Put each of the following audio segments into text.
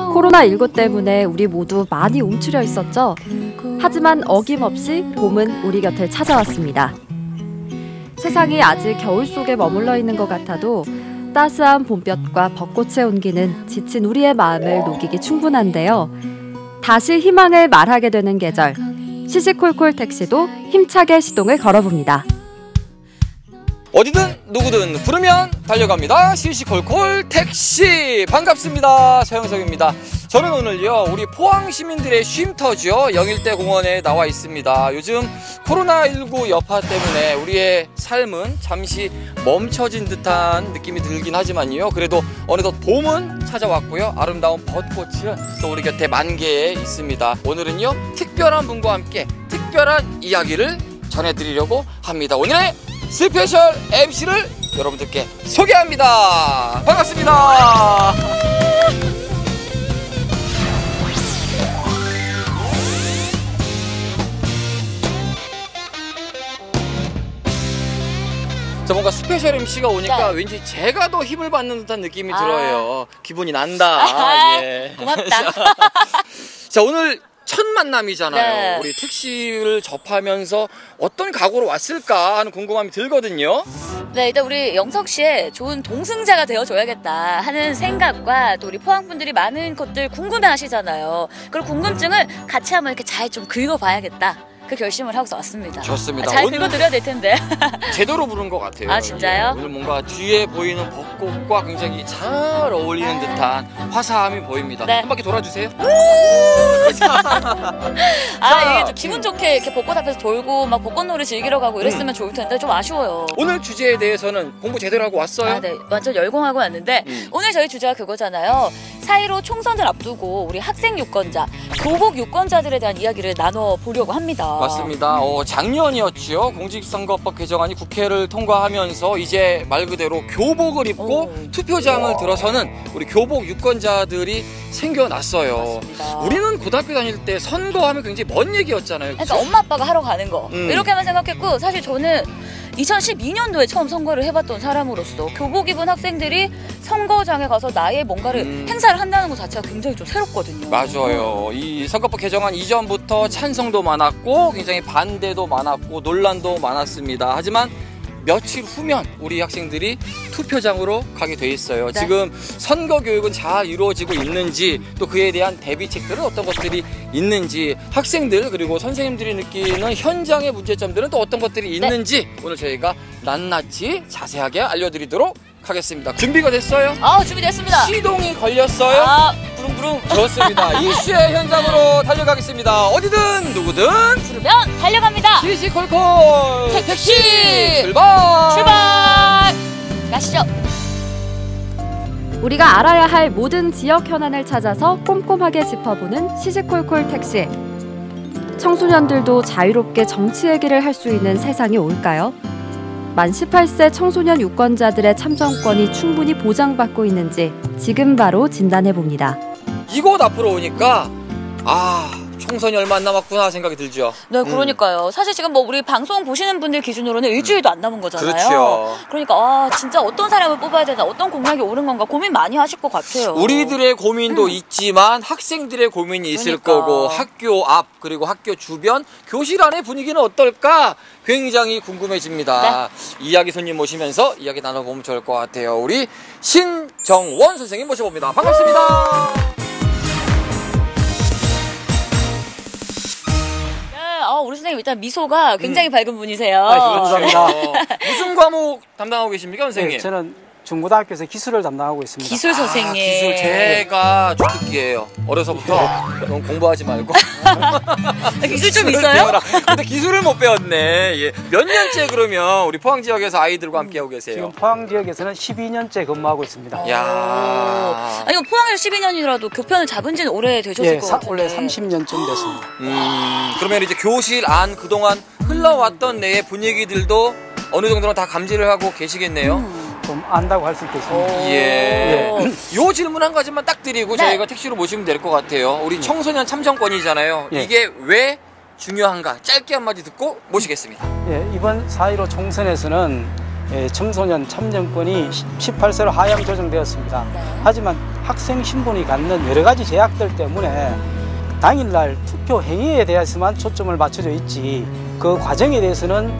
코로나19 때문에 우리 모두 많이 움츠려 있었죠. 하지만 어김없이 봄은 우리 곁을 찾아왔습니다. 세상이 아직 겨울 속에 머물러 있는 것 같아도 따스한 봄볕과 벚꽃의 온기는 지친 우리의 마음을 녹이기 충분한데요. 다시 희망을 말하게 되는 계절, 시시콜콜 택시도 힘차게 시동을 걸어봅니다. 어디든 누구든 부르면 달려갑니다. 시시콜콜 택시, 반갑습니다. 서영석입니다. 저는 오늘요 우리 포항 시민들의 쉼터죠, 영일대 공원에 나와 있습니다. 요즘 코로나19 여파 때문에 우리의 삶은 잠시 멈춰진 듯한 느낌이 들긴 하지만요, 그래도 어느덧 봄은 찾아왔고요, 아름다운 벚꽃은 또 우리 곁에 만개에 있습니다. 오늘은요 특별한 분과 함께 특별한 이야기를 전해드리려고 합니다. 오늘의 스페셜 MC를 여러분들께 소개합니다. 반갑습니다. 자, 뭔가 스페셜 MC가 오니까 왠지 제가 더 힘을 받는 듯한 느낌이 들어요. 기분이 난다. 예. 고맙다. 자, 오늘 첫 만남이잖아요. 네. 우리 택시를 접하면서 어떤 각오로 왔을까 하는 궁금함이 들거든요. 네, 일단 우리 영석 씨의 좋은 동승자가 되어줘야겠다 하는 생각과 또 우리 포항 분들이 많은 것들 궁금해하시잖아요. 그런 궁금증을 같이 한번 이렇게 잘 좀 긁어봐야겠다. 그 결심을 하고서 왔습니다. 좋습니다. 잘 긁어드려야 될 텐데. 제대로 부른 것 같아요. 아, 진짜요? 예, 오늘 뭔가 뒤에 보이는 벚꽃과 굉장히 잘 어울리는 듯한 화사함이 보입니다. 네. 한 바퀴 돌아주세요. 이게 좀 기분 좋게 이렇게 벚꽃 앞에서 돌고 막 벚꽃놀이 즐기러 가고 이랬으면 좋을 텐데 좀 아쉬워요. 오늘 주제에 대해서는 공부 제대로 하고 왔어요? 네, 완전 열공하고 왔는데 오늘 저희 주제가 그거잖아요. 4.15 총선을 앞두고 우리 학생 유권자, 교복 유권자들에 대한 이야기를 나눠보려고 합니다. 맞습니다. 작년이었죠. 공직선거법 개정안이 국회를 통과하면서 이제 말 그대로 교복을 입고 투표장을 들어서는 우리 교복 유권자들이 생겨났어요. 맞습니다. 우리는 고등학교 다닐 때 선거하면 굉장히 먼 얘기였잖아요. 그쵸? 그러니까 엄마 아빠가 하러 가는 거 이렇게만 생각했고, 사실 저는 2012년도에 처음 선거를 해봤던 사람으로서 교복 입은 학생들이 선거장에 가서 나의 뭔가를 행사를 한다는 것 자체가 굉장히 좀 새롭거든요. 맞아요. 이 선거법 개정안 이전부터 찬성도 많았고 굉장히 반대도 많았고 논란도 많았습니다. 하지만 며칠 후면 우리 학생들이 투표장으로 가게 돼 있어요. 네. 지금 선거 교육은 잘 이루어지고 있는지, 또 그에 대한 대비책들은 어떤 것들이 있는지, 학생들 그리고 선생님들이 느끼는 현장의 문제점들은 또 어떤 것들이 있는지 오늘 저희가 낱낱이 자세하게 알려드리도록 하겠습니다. 준비가 됐어요? 준비됐습니다. 시동이 걸렸어요? 부릉부릉. 좋습니다. 이슈의 현장으로 달려가겠습니다. 어디든 누구든 부르면 달려갑니다. 시시콜콜 택시 출발! 가시죠. 우리가 알아야 할 모든 지역 현안을 찾아서 꼼꼼하게 짚어보는 시시콜콜 택시. 청소년들도 자유롭게 정치 얘기를 할 수 있는 세상이 올까요? 만 18세 청소년 유권자들의 참정권이 충분히 보장받고 있는지 지금 바로 진단해봅니다. 이곳 앞으로 오니까 총선이 얼마 안 남았구나 생각이 들죠. 네, 그러니까요. 사실 지금 뭐 우리 방송 보시는 분들 기준으로는 일주일도 안 남은 거잖아요. 그렇죠. 그러니까 진짜 어떤 사람을 뽑아야 되나, 어떤 공약이 옳은 건가 고민 많이 하실 것 같아요. 우리들의 고민도 있지만 학생들의 고민이 있을 거고, 학교 앞 그리고 학교 주변 교실 안의 분위기는 어떨까 굉장히 궁금해집니다. 이야기 손님 모시면서 이야기 나눠보면 좋을 것 같아요. 우리 신정원 선생님 모셔봅니다. 반갑습니다. 우리 선생님 일단 미소가 굉장히 밝은 분이세요. 감사합니다. 무슨 과목 담당하고 계십니까, 선생님? 네, 저는 중고등학교에서 기술을 담당하고 있습니다. 기술 선생님. 기술 제가 주특기예요. 어려서부터 너무 공부하지 말고. 기술 좀 있어요? 배워라. 근데 기술을 못 배웠네. 예. 몇 년째 그러면 우리 포항 지역에서 아이들과 함께 하고 계세요? 지금 포항 지역에서는 12년째 근무하고 있습니다. 야. 아니 포항에서 12년이라도 교편을 잡은 지는 오래되셨을 것 같은데. 원래 30년쯤 됐습니다. 그러면 이제 교실 안 그동안 흘러왔던 내의 분위기들도 어느 정도는 다 감지를 하고 계시겠네요. 좀 안다고 할 수 있겠습니다. 예. 요 질문 한 가지만 딱 드리고 저희가 택시로 모시면 될 것 같아요. 우리 청소년 참정권이잖아요. 이게 왜 중요한가? 짧게 한마디 듣고 모시겠습니다. 이번 4.15 총선에서는 청소년 참정권이 18세로 하향 조정되었습니다. 하지만 학생 신분이 갖는 여러 가지 제약들 때문에 당일날 투표 행위에 대해서만 초점을 맞춰져 있지 그 과정에 대해서는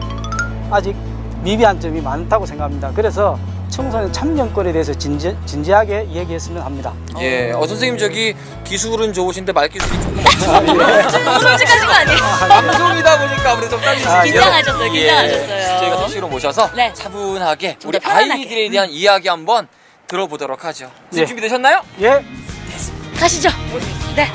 아직 미비한 점이 많다고 생각합니다. 그래서 청소년 참정권에 대해서 진지하게 얘기했으면 합니다. 예, 선생님 저기 기술은 좋으신데 말기술이 조금 없어요. 너무 솔직하신 거 아니에요? 방송이다 보니까 아무래도 좀 떨리시죠. 긴장하셨어요, 긴장하셨어요. 저희가 택시로 모셔서 네. 차분하게 좀 우리 더 편안하게. 아이들에 대한 이야기 한번 들어보도록 하죠. 선생님 예. 준비되셨나요? 예. 가시죠. 네.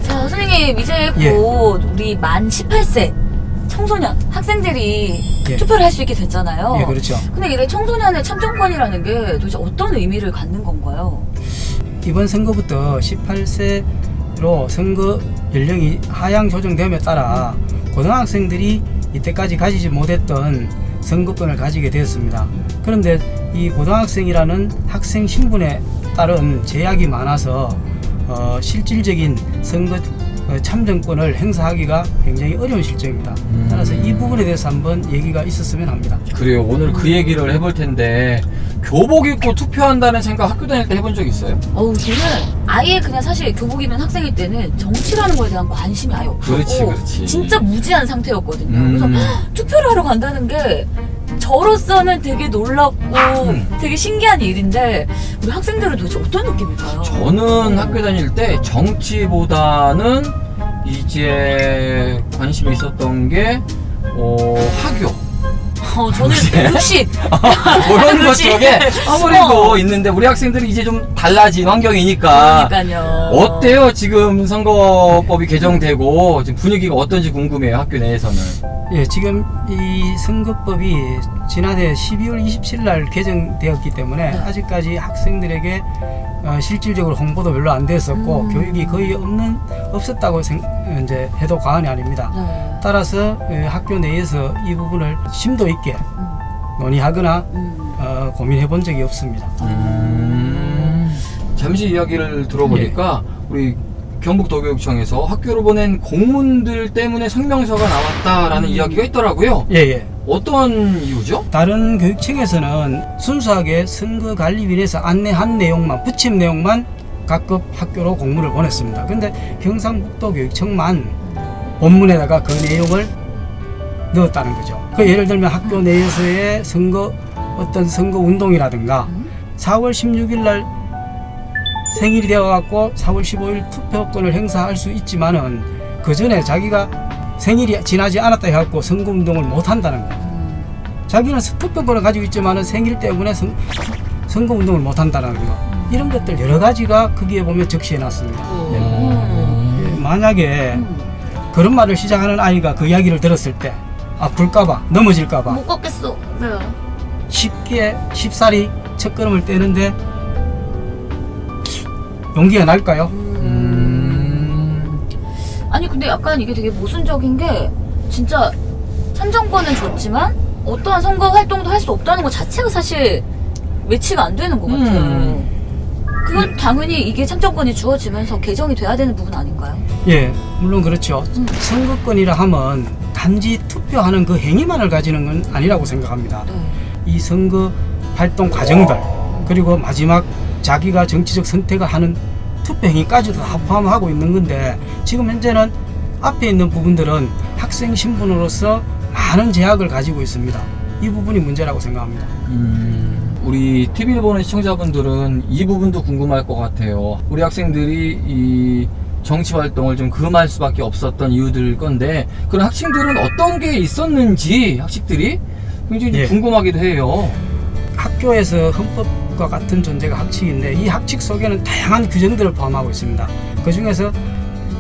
자, 선생님 이제 예. 곧 우리 만 18세 청소년 학생들이 예. 투표를 할 수 있게 됐잖아요. 예, 그렇죠. 근데 이게 청소년의 참정권이라는 게 도대체 어떤 의미를 갖는 건가요? 이번 선거부터 18세로 선거 연령이 하향 조정됨에 따라 고등학생들이 이때까지 가지지 못했던 선거권을 가지게 되었습니다. 그런데 이 고등학생이라는 학생 신분에 따른 제약이 많아서 실질적인 선거 참정권을 행사하기가 굉장히 어려운 실정입니다. 따라서 이 부분에 대해서 한번 얘기가 있었으면 합니다. 그래요. 오늘 그 얘기를 해볼 텐데 교복 입고 투표한다는 생각 학교 다닐 때 해본 적 있어요? 저는 아예 그냥 사실 교복 입은 학생일 때는 정치라는 거에 대한 관심이 아예 없었고 그렇지. 진짜 무지한 상태였거든요. 그래서 투표를 하러 간다는 게 저로서는 되게 놀랍고 되게 신기한 일인데 우리 학생들은 도대체 어떤 느낌일까요? 저는 학교 다닐 때 정치보다는 이제 관심이 있었던 게 학교 저는 육식 그런 것 그렇지. 쪽에 아무래도 있는데 우리 학생들이 이제 좀 달라진 환경이니까 그러니까요. 어때요? 지금 선거법이 개정되고 지금 분위기가 어떤지 궁금해요. 학교 내에서는. 예, 지금 이 선거법이 지난해 12월 27일 날 개정되었기 때문에 네. 아직까지 학생들에게 실질적으로 홍보도 별로 안 됐었고 교육이 거의 없었다고 이제 해도 과언이 아닙니다. 네. 따라서 학교 내에서 이 부분을 심도 있게 논의하거나 고민해 본 적이 없습니다. 잠시 이야기를 들어보니까 우리 경북도교육청에서 학교로 보낸 공문들 때문에 성명서가 나왔다라는 이야기가 있더라고요. 예. 어떤 이유죠? 다른 교육청에서는 순수하게 선거관리위원회에서 안내한 내용만, 부침 내용만 각급 학교로 공문을 보냈습니다. 근데 경상북도교육청만 본문에다가 그 내용을 넣었다는 거죠. 그 예를 들면 학교 내에서의 어떤 선거 운동이라든가 4월 16일 날 생일이 되어갖고 4월 15일 투표권을 행사할 수 있지만은 그 전에 자기가 생일이 지나지 않았다 해갖고 선거운동을 못 한다는 거예요. 자기는 투표권을 가지고 있지만은 생일 때문에 선거운동을 못 한다는 거. 이런 것들 여러 가지가 거기에 보면 적시해 놨습니다. 만약에 그런 말을 시작하는 아이가 그 이야기를 들었을 때 아플까봐 넘어질까봐 못 걷겠어. 네. 쉽사리 첫걸음을 떼는데 용기가 날까요? 아니 근데 약간 이게 되게 모순적인 게 진짜 참정권은 줬지만 어떠한 선거 활동도 할 수 없다는 것 자체가 사실 매치가 안 되는 것 같아요. 그건 당연히 이게 참정권이 주어지면서 개정이 돼야 되는 부분 아닌가요? 예, 물론 그렇죠. 선거권이라 하면 단지 투표하는 그 행위만을 가지는 건 아니라고 생각합니다. 네. 이 선거 활동 과정들 그리고 마지막 자기가 정치적 선택을 하는 투표 행위까지도 다 포함하고 있는 건데 지금 현재는 앞에 있는 부분들은 학생 신분으로서 많은 제약을 가지고 있습니다. 이 부분이 문제라고 생각합니다. 우리 TV를 보는 시청자분들은 이 부분도 궁금할 것 같아요. 우리 학생들이 이 정치 활동을 좀 금할 수밖에 없었던 이유들 건데 그런 학생들은 어떤 게 있었는지 학식들이 굉장히 궁금하기도 해요. 학교에서 헌법과 같은 존재가 학칙인데 이 학칙 속에는 다양한 규정들을 포함하고 있습니다. 그 중에서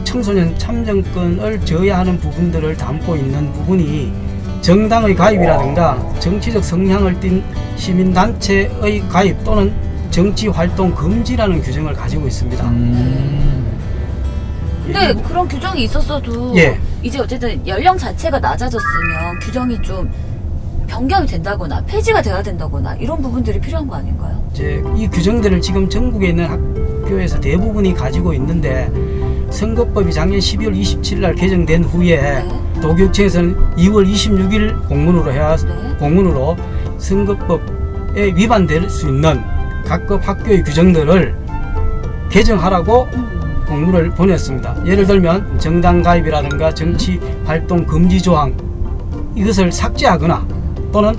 청소년 참정권을 저해하는 부분들을 담고 있는 부분이 정당의 가입이라든가 정치적 성향을 띤 시민단체의 가입 또는 정치활동 금지라는 규정을 가지고 있습니다. 근데 그런 규정이 있었어도 이제 어쨌든 연령 자체가 낮아졌으면 규정이 좀 변경이 된다거나 폐지가 돼야 된다거나 이런 부분들이 필요한 거 아닌가요? 이제 이 규정들을 지금 전국에 있는 학교에서 대부분이 가지고 있는데 선거법이 작년 12월 27일 날 개정된 후에 네. 도교육청에서는 2월 26일 공문으로 네. 공문으로 선거법에 위반될 수 있는 각급 학교의 규정들을 개정하라고 공문을 보냈습니다. 예를 들면 정당 가입이라든가 정치 활동 금지 조항 이것을 삭제하거나 또는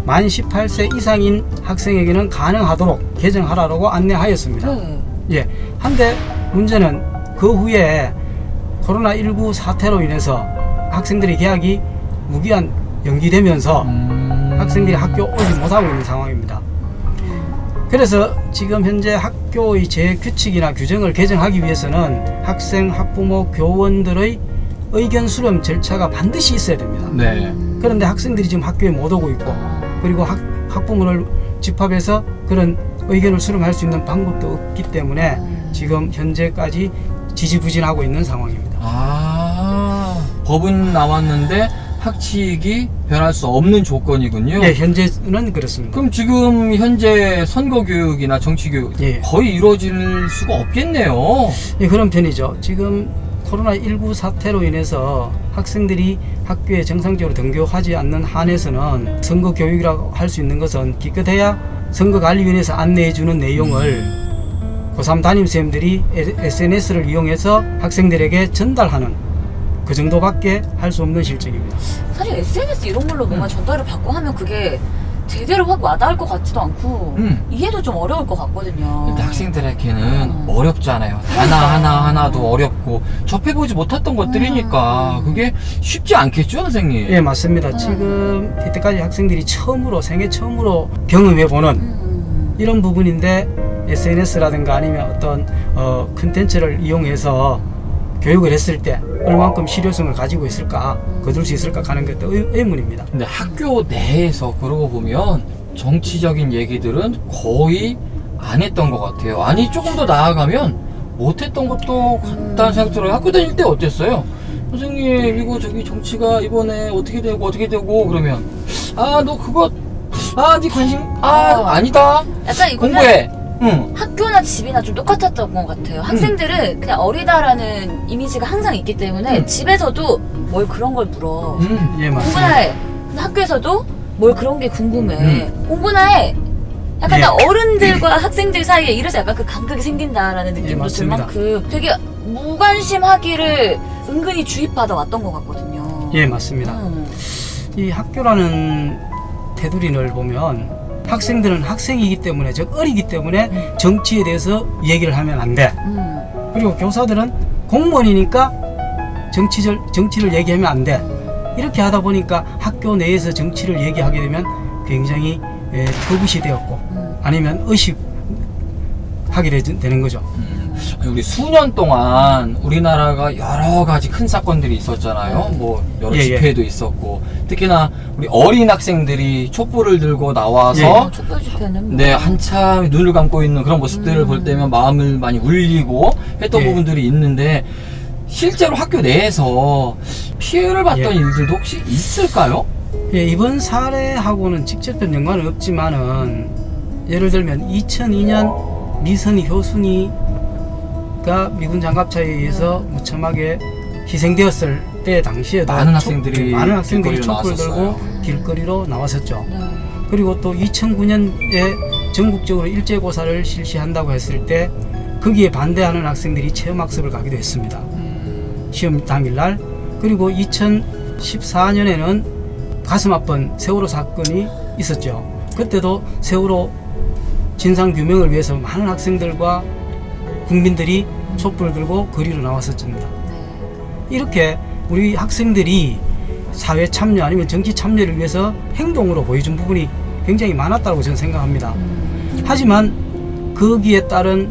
만 18세 이상인 학생에게는 가능하도록 개정하라고 안내하였습니다. 네. 예. 한데 문제는 그 후에 코로나19 사태로 인해서 학생들의 개학이 무기한 연기되면서 학생들이 학교 오지 못하고 있는 상황입니다. 그래서 지금 현재 학교의 재규칙이나 규정을 개정하기 위해서는 학생, 학부모, 교원들의 의견 수렴 절차가 반드시 있어야 됩니다. 네. 그런데 학생들이 지금 학교에 못 오고 있고 그리고 학부모를 집합해서 그런 의견을 수렴할 수 있는 방법도 없기 때문에 지금 현재까지 지지부진하고 있는 상황입니다. 법은 나왔는데 학칙이 변할 수 없는 조건이군요. 예, 현재는 그렇습니다. 그럼 지금 현재 선거교육이나 정치교육 예. 거의 이루어질 수가 없겠네요. 예, 그런 편이죠. 지금 코로나19 사태로 인해서 학생들이 학교에 정상적으로 등교하지 않는 한에서는 선거교육이라고 할 수 있는 것은 기껏해야 선거관리위원회에서 안내해주는 내용을 고3 담임선생님들이 SNS를 이용해서 학생들에게 전달하는 그 정도밖에 할 수 없는 실정입니다. 사실 SNS 이런 걸로 뭔가 전달을 받고 하면 그게 제대로 확 와닿을 것 같지도 않고 이해도 좀 어려울 것 같거든요. 근데 학생들에게는 어렵잖아요. 하나하나도 어렵고 접해보지 못했던 것들이니까 그게 쉽지 않겠죠, 선생님? 예, 맞습니다. 지금 이때까지 학생들이 생애 처음으로 경험해보는 이런 부분인데 SNS라든가 아니면 어떤 컨텐츠를 이용해서 교육을 했을 때 얼만큼 실효성을 가지고 있을까, 거둘 수 있을까 하는 것도 의문입니다. 근데 학교 내에서 그러고 보면 정치적인 얘기들은 거의 안 했던 것 같아요. 아니 조금 더 나아가면 못했던 것도 같다는 생각 들어요. 학교 다닐 때 어땠어요? 선생님 이거 저기 정치가 이번에 어떻게 되고 그러면 너 그거 네 관심 아니다 약간 이거는 공부해. 학교나 집이나 좀 똑같았던 것 같아요. 학생들은 그냥 어리다라는 이미지가 항상 있기 때문에 집에서도 뭘 그런 걸 물어. 예, 공부나 맞습니다. 해. 근데 학교에서도 뭘 그런 게 궁금해. 공부나 해. 약간 예. 나 어른들과 학생들 사이에 이래서 약간 그 간극이 생긴다라는 느낌도 들 맞습니다. 만큼 되게 무관심하기를 은근히 주입받아 왔던 것 같거든요. 예, 맞습니다. 이 학교라는 테두리를 보면 학생들은 학생이기 때문에 즉 어리기 때문에 정치에 대해서 얘기를 하면 안 돼. 그리고 교사들은 공무원이니까 정치를 얘기하면 안 돼. 이렇게 하다 보니까 학교 내에서 정치를 얘기하게 되면 굉장히 터부시 되었고 아니면 의식하게 되는 거죠. 우리 수년 동안 우리나라가 여러 가지 큰 사건들이 있었잖아요. 뭐 여러 집회도 있었고 특히나 우리 어린 학생들이 촛불을 들고 나와서 촛불 집회는 네 한참 눈을 감고 있는 그런 모습들을 볼 때면 마음을 많이 울리고 했던 부분들이 있는데 실제로 학교 내에서 피해를 봤던 일들도 혹시 있을까요? 예, 이번 사례하고는 직접적 연관은 없지만은 예를 들면 2002년 미선희 교순이가 미군 장갑차에 의해서 무참하게 희생되었을 때 당시에도 많은 학생들이 촛불 들고 길거리로 나왔었죠. 그리고 또 2009년에 전국적으로 일제고사를 실시한다고 했을 때 거기에 반대하는 학생들이 체험학습을 가기도 했습니다. 시험 당일날. 그리고 2014년에는 가슴 아픈 세월호 사건이 있었죠. 그때도 세월호 진상규명을 위해서 많은 학생들과 국민들이 촛불을 들고 거리로 나왔었습니다. 이렇게 우리 학생들이 사회 참여 아니면 정치 참여를 위해서 행동으로 보여준 부분이 굉장히 많았다고 저는 생각합니다. 하지만 거기에 따른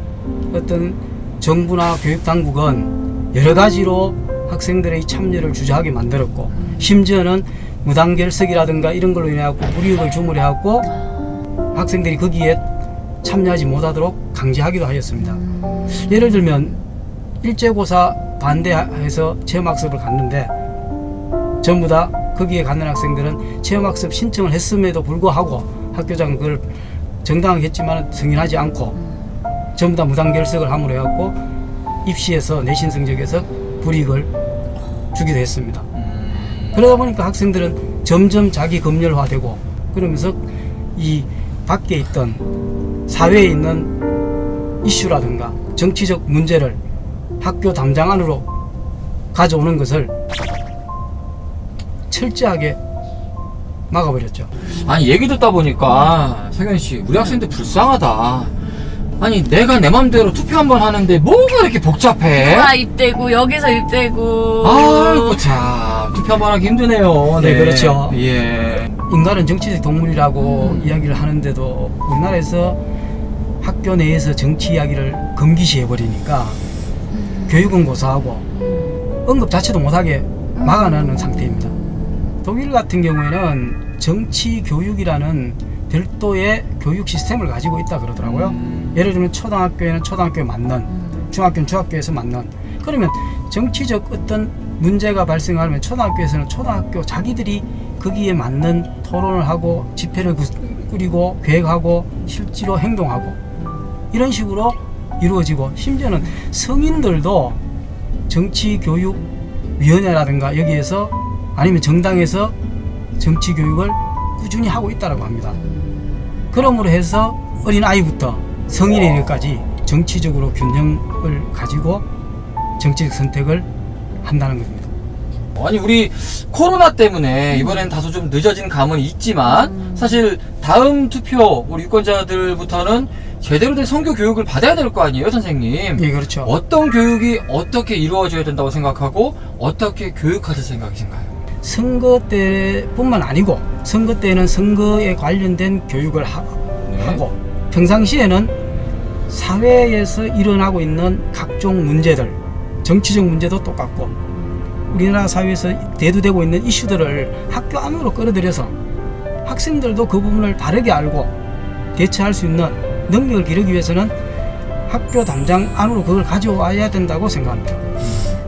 어떤 정부나 교육당국은 여러 가지로 학생들의 참여를 주저하게 만들었고 심지어는 무단결석이라든가 이런 걸로 인해 갖고 불이익을 주물해 갖고 학생들이 거기에 참여하지 못하도록 강제하기도 하였습니다. 예를 들면 일제고사 반대해서 체험학습을 갔는데 전부 다 거기에 가는 학생들은 체험학습 신청을 했음에도 불구하고 학교장은 그걸 정당하게 했지만 승인하지 않고 전부 다 무단결석을 함으로 해갖고 입시에서 내신 성적에서 불이익을 주기도 했습니다. 그러다 보니까 학생들은 점점 자기 검열화되고 그러면서 이 밖에 있던 사회에 있는 이슈라든가 정치적 문제를 학교 담장 안으로 가져오는 것을 철저하게 막아버렸죠. 아니 얘기 듣다 보니까 석현 씨 우리 학생들 불쌍하다. 아니 내가 내 맘대로 투표 한번 하는데 뭐가 이렇게 복잡해? 입대고 여기서 입대고. 아이고 참 투표 한번 하기 힘드네요. 네, 그렇죠. 예. 인간은 정치적 동물이라고 이야기를 하는데도 우리나라에서 학교 내에서 정치 이야기를 금기시 해버리니까 교육은 고사하고 언급 자체도 못하게 막아놓는 상태입니다. 독일 같은 경우에는 정치 교육이라는 별도의 교육 시스템을 가지고 있다 그러더라고요. 예를 들면 초등학교에는 초등학교에 맞는, 중학교는 중학교에서 맞는. 그러면 정치적 어떤 문제가 발생하면 초등학교에서는 초등학교 자기들이 거기에 맞는 토론을 하고 집회를 꾸리고 계획하고 실제로 행동하고 이런 식으로 이루어지고, 심지어는 성인들도 정치교육위원회라든가 여기에서 아니면 정당에서 정치교육을 꾸준히 하고 있다고 합니다. 그러므로 해서 어린아이부터 성인에게까지 정치적으로 균형을 가지고 정치적 선택을 한다는 겁니다. 아니 우리 코로나 때문에 이번엔 다소 좀 늦어진 감은 있지만 사실 다음 투표 우리 유권자들부터는 제대로 된 선교 교육을 받아야 될 거 아니에요, 선생님? 예, 그렇죠. 어떤 교육이 어떻게 이루어져야 된다고 생각하고 어떻게 교육하실 생각이신가요? 선거 때뿐만 아니고 선거 때는 선거에 관련된 교육을 하고 평상시에는 사회에서 일어나고 있는 각종 문제들, 정치적 문제도 똑같고 우리나라 사회에서 대두되고 있는 이슈들을 학교 안으로 끌어들여서 학생들도 그 부분을 바르게 알고 대처할 수 있는 능력을 기르기 위해서는 학교 담장 안으로 그걸 가져와야 된다고 생각합니다.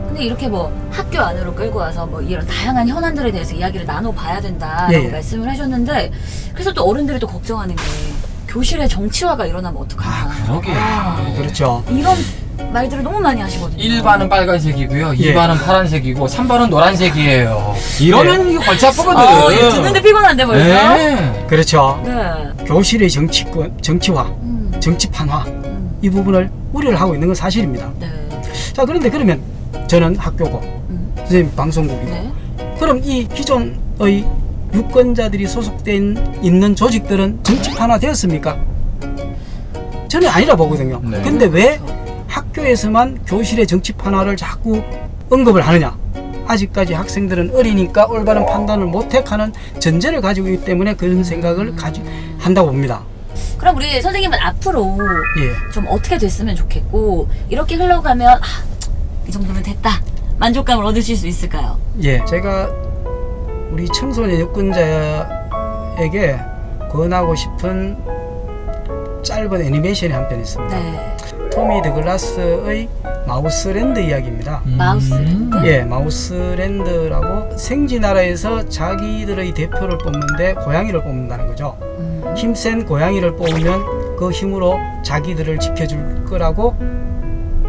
근데 이렇게 뭐 학교 안으로 끌고 와서 뭐 이런 다양한 현안들에 대해서 이야기를 나눠봐야 된다라고 예, 예. 말씀을 하셨는데, 그래서 또 어른들이 또 걱정하는 게 교실에 정치화가 일어나면 어떡하나. 그러게. 그렇죠. 이런 말들을 너무 많이 하시거든요. 1반은 빨간색이고요, 예. 2반은 파란색이고 3반은 노란색이에요. 이러면 이거 골치 아프거든. 이거 듣는데 피곤한데 벌써? 네. 그렇죠. 네. 교실의 정치화, 정치판화 이 부분을 우려를 하고 있는 건 사실입니다. 네. 자, 그런데 그러면 저는 학교고 선생님 방송국이고 네. 그럼 이 기존의 유권자들이 소속된 있는 조직들은 정치판화 되었습니까? 저는 아니라 보거든요. 네. 근데 왜 학교에서만 교실의 정치판화를 자꾸 언급을 하느냐? 아직까지 학생들은 어리니까 올바른 판단을 못해가는 전제를 가지고 있기 때문에 그런 생각을 한다고 봅니다. 그럼 우리 선생님은 앞으로 예. 좀 어떻게 됐으면 좋겠고, 이렇게 흘러가면 이 정도면 됐다, 만족감을 얻으실 수 있을까요? 예, 제가 우리 청소년 유권자에게 권하고 싶은 짧은 애니메이션이 한 편 있습니다. 네. 토미 드글라스의 마우스랜드 이야기입니다. 마우스랜드? 예, 마우스랜드라고 생쥐나라에서 자기들의 대표를 뽑는데 고양이를 뽑는다는 거죠. 힘센 고양이를 뽑으면 그 힘으로 자기들을 지켜줄 거라고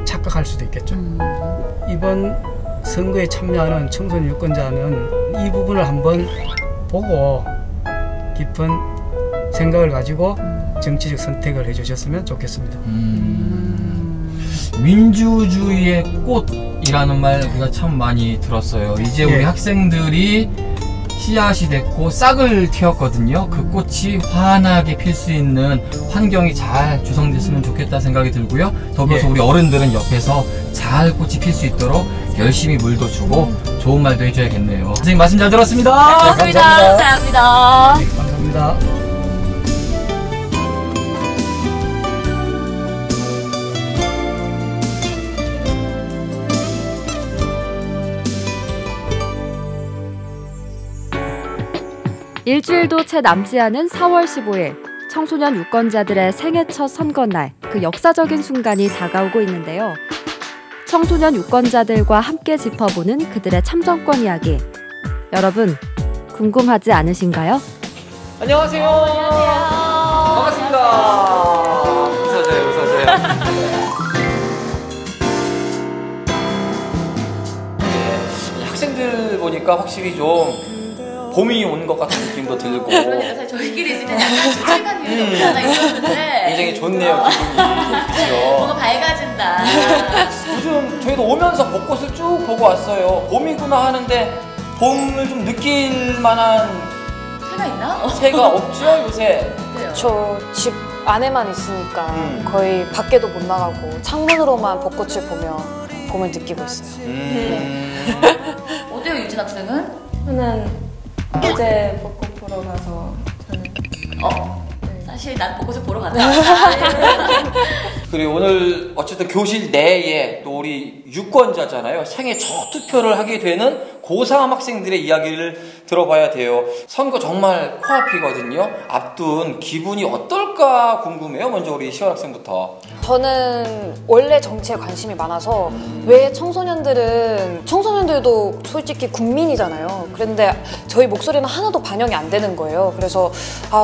착각할 수도 있겠죠. 이번 선거에 참여하는 청소년 유권자는 이 부분을 한번 보고 깊은 생각을 가지고 정치적 선택을 해주셨으면 좋겠습니다. 민주주의의 꽃이라는 말 우리가 참 많이 들었어요. 이제 우리 예. 학생들이 씨앗이 됐고 싹을 틔웠거든요. 그 꽃이 환하게 필 수 있는 환경이 잘 조성됐으면 좋겠다 생각이 들고요. 더불어서 예. 우리 어른들은 옆에서 잘 꽃이 필 수 있도록 열심히 물도 주고 좋은 말도 해줘야겠네요. 선생님 말씀 잘 들었습니다. 고맙습니다. 감사합니다. 네, 감사합니다. 일주일도 채 남지 않은 4월 15일, 청소년 유권자들의 생애 첫 선거날, 그 역사적인 순간이 다가오고 있는데요. 청소년 유권자들과 함께 짚어보는 그들의 참정권 이야기. 여러분, 궁금하지 않으신가요? 안녕하세요. 반갑습니다. 웃어줘요, 웃어줘요. 네, 학생들 보니까 확실히 좀 봄이 온 것 같은 느낌도 들고 그러니까 사실 저희끼리 있을 때는 약간 좀 일이 없지 않아 있었는데 굉장히 좋네요, 기분이. 뭔가 밝아진다. 요즘 저희도 오면서 벚꽃을 쭉 보고 왔어요. 봄이구나 하는데 봄을 좀 느낄 만한 새가 있나? 새가 없죠, 요새. 저 집 안에만 있으니까 거의 밖에도 못 나가고 창문으로만 벚꽃을 보며 봄을 느끼고 있어요. 어때요, 유진 학생은? 저는 어제 벚꽃 보러 가서 저는 사실 난 벚꽃을 보러 갔다. 그리고 오늘 어쨌든 교실 내에 또 우리 유권자잖아요. 생애 첫 투표를 하게 되는 고3 학생들의 이야기를 들어봐야 돼요. 선거 정말 코앞이거든요. 앞둔 기분이 어떨까 궁금해요. 먼저 우리 시원 학생부터. 저는 원래 정치에 관심이 많아서 왜 청소년들도 솔직히 국민이잖아요. 그런데 저희 목소리는 하나도 반영이 안 되는 거예요. 그래서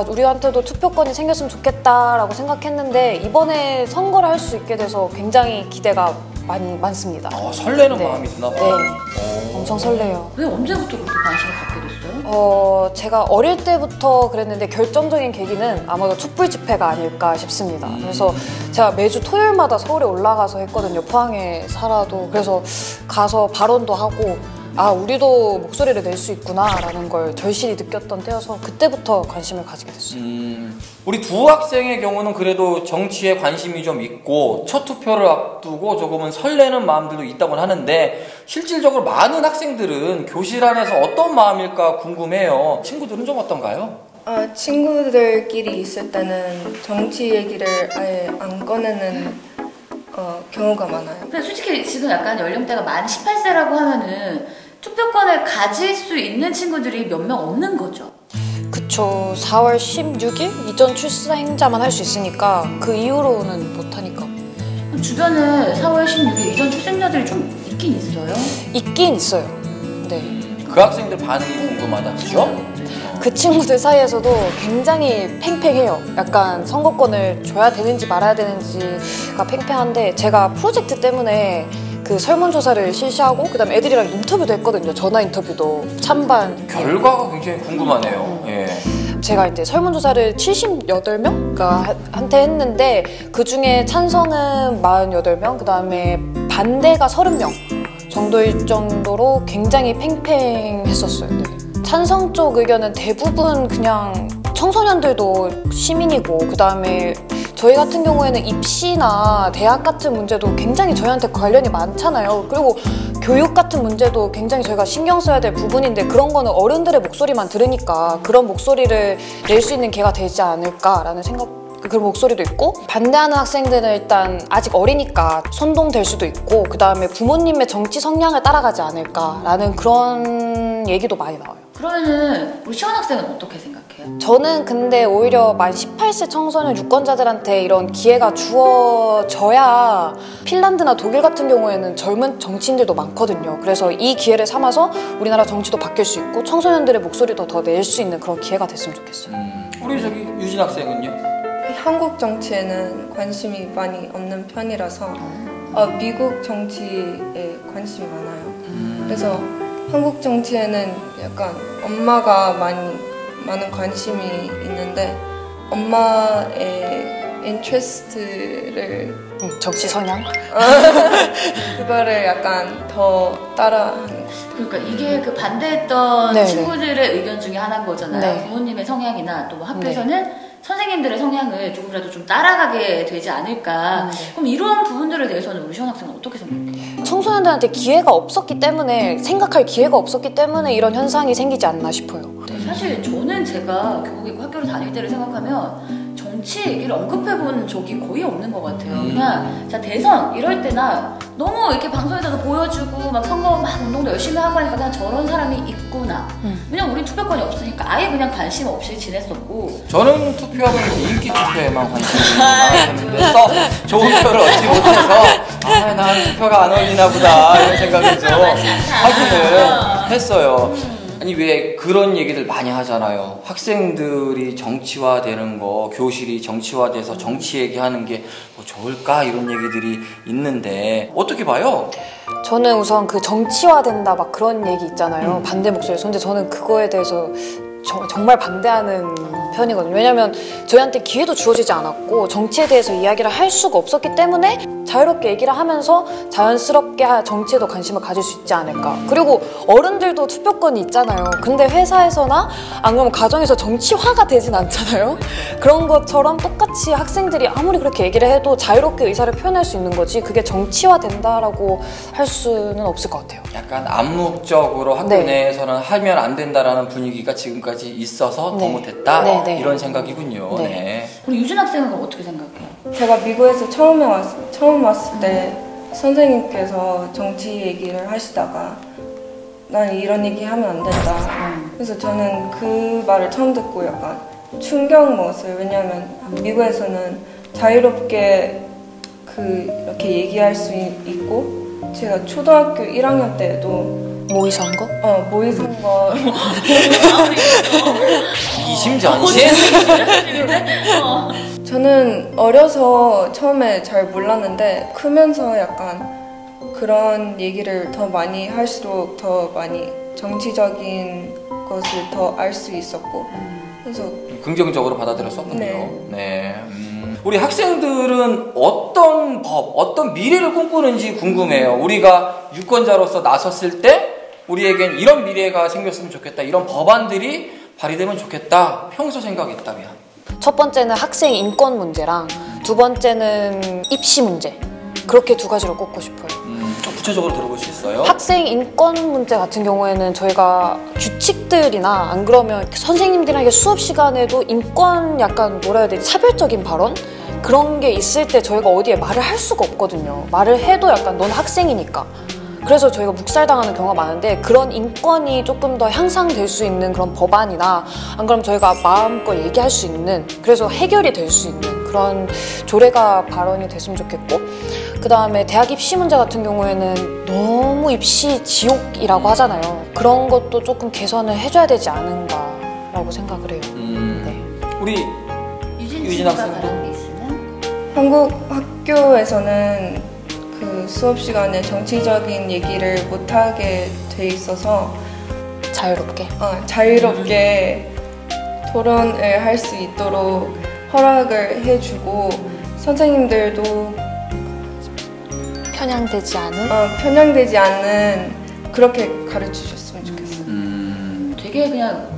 우리한테도 투표권이 생겼으면 좋겠다라고 생각했는데 이번에 선거를 할 수 있게 돼서 굉장히 기대가 많습니다. 설레는 네. 마음이 드나 봐요. 네, 엄청 설레요. 왜 언제부터 그렇게 관심을 갖게 됐어요? 제가 어릴 때부터 그랬는데 결정적인 계기는 아마도 촛불 집회가 아닐까 싶습니다. 그래서 제가 매주 토요일마다 서울에 올라가서 했거든요. 포항에 살아도. 그래서 가서 발언도 하고 우리도 목소리를 낼 수 있구나라는 걸 절실히 느꼈던 때여서 그때부터 관심을 가지게 됐어요. 우리 두 학생의 경우는 그래도 정치에 관심이 좀 있고 첫 투표를 앞두고 조금은 설레는 마음들도 있다고 하는데 실질적으로 많은 학생들은 교실 안에서 어떤 마음일까 궁금해요. 친구들은 좀 어떤가요? 친구들끼리 있을 때는 정치 얘기를 아예 안 꺼내는 경우가 많아요. 근데 솔직히 지금 약간 연령대가 만 18세라고 하면은 투표권을 가질 수 있는 친구들이 몇 명 없는 거죠. 그쵸. 4월 16일 이전 출생자만 할 수 있으니까 그 이후로는 못하니까. 주변에 4월 16일 이전 출생자들이 좀 있긴 있어요. 있긴 있어요. 네. 그 학생들 반응이 궁금하다, 그죠? 그 친구들 사이에서도 굉장히 팽팽해요. 약간 선거권을 줘야 되는지 말아야 되는지가 팽팽한데 제가 프로젝트 때문에 그 설문조사를 실시하고 그다음에 애들이랑 인터뷰도 했거든요. 전화 인터뷰도 찬반. 결과가 굉장히 궁금하네요. 예. 제가 이제 설문조사를 78명 한테 했는데 그 중에 찬성은 48명, 그다음에 반대가 30명 정도일 정도로 굉장히 팽팽했었어요. 네. 찬성 쪽 의견은 대부분 그냥 청소년들도 시민이고 그다음에 저희 같은 경우에는 입시나 대학 같은 문제도 굉장히 저희한테 관련이 많잖아요. 그리고 교육 같은 문제도 굉장히 저희가 신경 써야 될 부분인데 그런 거는 어른들의 목소리만 들으니까 그런 목소리를 낼 수 있는 기회가 되지 않을까라는 그런 목소리도 있고 반대하는 학생들은 일단 아직 어리니까 선동될 수도 있고 그 다음에 부모님의 정치 성향을 따라가지 않을까라는 그런 얘기도 많이 나와요. 그러면은 우리 시원 학생은 어떻게 생각해요? 저는 근데 오히려 만 18세 청소년 유권자들한테 이런 기회가 주어져야 핀란드나 독일 같은 경우에는 젊은 정치인들도 많거든요. 그래서 이 기회를 삼아서 우리나라 정치도 바뀔 수 있고 청소년들의 목소리도 더 낼 수 있는 그런 기회가 됐으면 좋겠어요. 우리 저기 유진 학생은요? 한국 정치에는 관심이 많이 없는 편이라서 미국 정치에 관심이 많아요. 그래서 한국 정치에는 약간 엄마가 많은 관심이 있는데 엄마의 인트레스트를 정치 성향? 그거를 약간 더 따라하는. 그러니까 이게 그 반대했던 네네. 친구들의 의견 중에 하나인 거잖아요. 네. 부모님의 성향이나 또 학교에서는 선생님들의 성향을 조금이라도 좀 따라가게 되지 않을까. 그럼 이런 부분들에 대해서는 우리 시원 학생은 어떻게 생각해요? 청소년들한테 기회가 없었기 때문에 생각할 기회가 없었기 때문에 이런 현상이 생기지 않나 싶어요. 사실 저는 제가 교육이고 학교를 다닐 때를 생각하면 정치 얘기를 언급해본 적이 거의 없는 것 같아요. 그냥 자 대선 이럴 때나 너무 이렇게 방송에서도 보여주고 막 선거 막 운동도 열심히 하고 하니까 그냥 저런 사람이 있구나. 왜냐면 우린 투표권이 없으니까 아예 그냥 관심 없이 지냈었고. 저는 투표하면 인기 투표에만 관심이 많았는데 좋은 표를 얻지 못해서 난 투표가 안 어울리나 보다 이런 생각을 좀 하기는 했어요. 아니 왜 그런 얘기들 많이 하잖아요. 학생들이 정치화되는 거, 교실이 정치화돼서 정치 얘기하는 게 뭐 좋을까 이런 얘기들이 있는데 어떻게 봐요? 저는 우선 그 정치화된다 막 그런 얘기 있잖아요. 반대 목소리에서. 근데 저는 그거에 대해서 정말 반대하는 편이거든요. 왜냐면 저희한테 기회도 주어지지 않았고 정치에 대해서 이야기를 할 수가 없었기 때문에 자유롭게 얘기를 하면서 자연스럽게 정치에도 관심을 가질 수 있지 않을까. 그리고 어른들도 투표권이 있잖아요. 근데 회사에서나 안 그러면 가정에서 정치화가 되진 않잖아요. 그런 것처럼 똑같이 학생들이 아무리 그렇게 얘기를 해도 자유롭게 의사를 표현할 수 있는 거지 그게 정치화된다라고 할 수는 없을 것 같아요. 약간 암묵적으로 학교 네. 내에서는 하면 안 된다라는 분위기가 지금까지 있어서 더 네. 못했다 네, 네. 이런 생각이군요. 네. 네. 우리 유진 학생은 어떻게 생각해요? 제가 미국에서 처음 왔을 때 선생님께서 정치 얘기를 하시다가 난 이런 얘기 하면 안 된다. 그래서 저는 그 말을 처음 듣고 약간 충격 먹었어요. 왜냐하면 미국에서는 자유롭게 이렇게 얘기할 수 있고 제가 초등학교 1학년 때에도 모의 선거? 모의 선거 이심전심? 저는 어려서 처음에 잘 몰랐는데 크면서 약간 그런 얘기를 더 많이 할수록 더 많이 정치적인 것을 더 알 수 있었고 그래서 긍정적으로 받아들였었군요. 네. 네. 우리 학생들은 어떤 법, 어떤 미래를 꿈꾸는지 궁금해요. 우리가 유권자로서 나섰을 때 우리에겐 이런 미래가 생겼으면 좋겠다. 이런 법안들이 발의되면 좋겠다. 평소 생각했다면. 첫 번째는 학생 인권 문제랑 두 번째는 입시 문제. 그렇게 두 가지로 꼽고 싶어요. 좀 구체적으로 들어볼 수 있어요? 학생 인권 문제 같은 경우에는 저희가 규칙들이나 안 그러면 선생님들에게 수업 시간에도 인권 약간 뭐라 해야 되지? 차별적인 발언? 그런 게 있을 때 저희가 어디에 말을 할 수가 없거든요. 말을 해도 약간 넌 학생이니까. 그래서 저희가 묵살당하는 경우가 많은데 그런 인권이 조금 더 향상될 수 있는 그런 법안이나 안 그러면 저희가 마음껏 얘기할 수 있는 그래서 해결이 될 수 있는 그런 조례가 발언이 됐으면 좋겠고 그 다음에 대학 입시 문제 같은 경우에는 너무 입시 지옥이라고 하잖아요. 그런 것도 조금 개선을 해줘야 되지 않은가라고 생각을 해요. 네. 우리 유진 유진 친구가 학생도? 바라는 게 있으면? 한국 학교에서는 그 수업 시간에 정치적인 얘기를 못하게 돼 있어서 자유롭게. 자유롭게 토론을 할 수 있도록 허락을 해주고 선생님들도 편향되지 않은? 편향되지 않는 그렇게 가르치셨으면 좋겠어요. 되게 그냥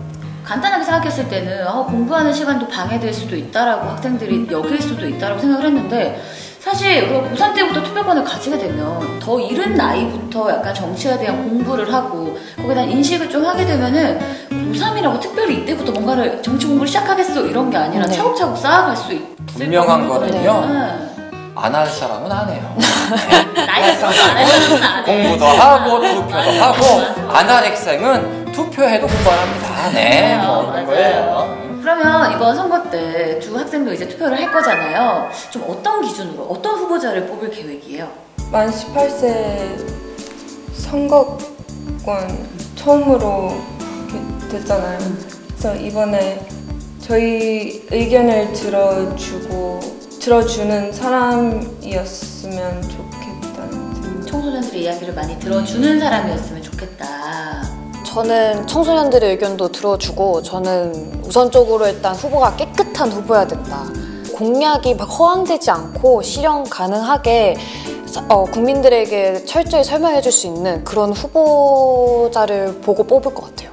간단하게 생각했을 때는 공부하는 시간도 방해될 수도 있다라고 학생들이 여길 수도 있다라고 생각을 했는데 사실 우리가 고3 때부터 투표권을 가지게 되면 더 이른 나이부터 약간 정치에 대한 공부를 하고 거기에 대한 인식을 좀 하게 되면은 고3이라고 특별히 이때부터 뭔가를 정치 공부를 시작하겠어 이런 게 아니라 네. 차곡차곡 쌓아갈 수 있을 분명한 거는요. 네. 안 할 사람은 안 해요. 나이가 있어도 안 하면 안 해. 공부도 하고 투표도 하고 안 할 학생은 투표해도 공부 안 합니다. 네, 뭐 그런 거예요. 그러면 이번 선거 때 두 학생도 이제 투표를 할 거잖아요. 좀 어떤 기준으로 어떤 후보자를 뽑을 계획이에요? 만 18세 선거권 처음으로 이렇게 됐잖아요. 그래서 이번에 저희 의견을 들어주는 사람이었으면 좋겠다는 생각. 청소년들의 이야기를 많이 들어주는 사람이었으면 좋겠다. 저는 청소년들의 의견도 들어주고 저는 우선적으로 일단 후보가 깨끗한 후보여야 된다. 공약이 막 허황되지 않고 실현 가능하게 국민들에게 철저히 설명해 줄 수 있는 그런 후보자를 보고 뽑을 것 같아요.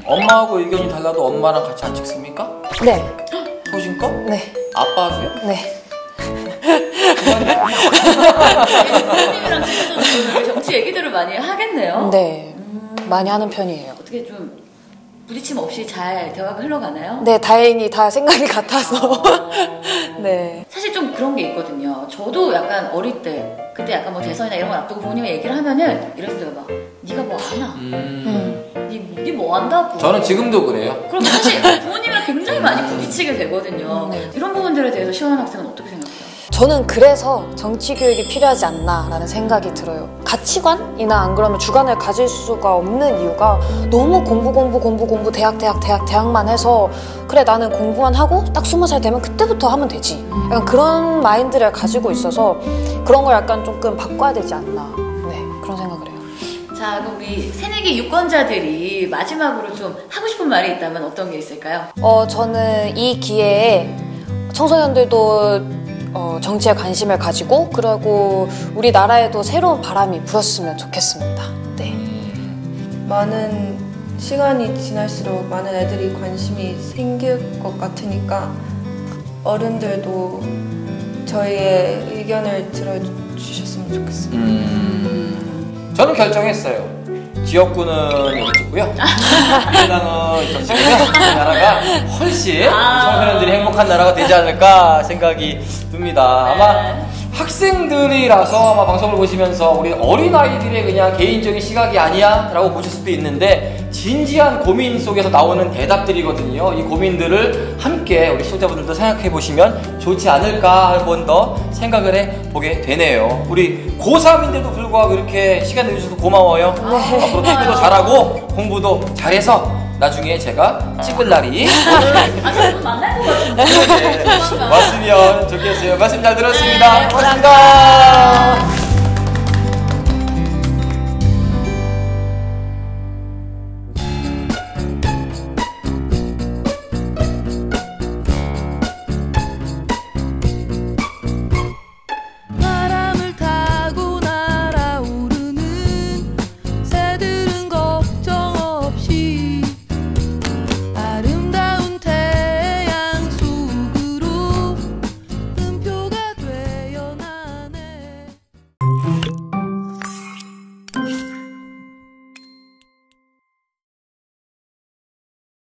엄마하고 의견이 달라도 엄마랑 같이 안 찍습니까? 네. 소신껏? 네. 아빠도요? 네. 부모님이랑 친구들은 정치 얘기들을 많이 하겠네요. 네. 많이 하는 편이에요. 어떻게 좀 부딪힘 없이 잘 대화가 흘러가나요? 네, 다행히 다 생각이 같아서. 네. 사실 좀 그런 게 있거든요. 저도 약간 어릴 때 그때 약간 뭐 대선이나 이런 걸 앞두고 부모님이 얘기를 하면은 이랬어요. 막 네가 뭐 아나? 네 뭐 안다고? 저는 지금도 그래요. 그럼 사실 부모님이랑 굉장히 많이 부딪히게 되거든요. 이런 부분들에 대해서 시원한 학생은 어떻게 생각해요? 저는 그래서 정치 교육이 필요하지 않나라는 생각이 들어요. 가치관이나 안 그러면 주관을 가질 수가 없는 이유가 너무 공부 대학만 해서 그래 나는 공부만 하고 딱 20살 되면 그때부터 하면 되지. 약간 그런 마인드를 가지고 있어서 그런 걸 약간 조금 바꿔야 되지 않나. 네, 그런 생각을 해요. 자, 그럼 우리 새내기 유권자들이 마지막으로 좀 하고 싶은 말이 있다면 어떤 게 있을까요? 저는 이 기회에 청소년들도 정치에 관심을 가지고 그리고 우리나라에도 새로운 바람이 불었으면 좋겠습니다. 네. 많은 시간이 지날수록 많은 애들이 관심이 생길 것 같으니까 어른들도 저희의 의견을 들어주셨으면 좋겠습니다. 저는 결정했어요. 지역구는 여기 찍고요. 민주당은 이쪽 찍으면 우리나라가 훨씬 청소년들이 행복한 나라가 되지 않을까 생각이 듭니다. 아마 학생들이라서 아마 방송을 보시면서 우리 어린아이들의 그냥 개인적인 시각이 아니야 라고 보실 수도 있는데 진지한 고민 속에서 나오는 대답들이거든요. 이 고민들을 함께 우리 시청자분들도 생각해 보시면 좋지 않을까 한 번 더 생각을 해보게 되네요. 우리 고3인데도 불구하고 이렇게 시간 내주셔서 고마워요. 앞으로 TV도 잘하고 공부도 잘해서 나중에 제가 찍을 날이 저는 만날 것 같은데. 왔으면 좋겠어요. 말씀 잘 들었습니다. 고맙습니다.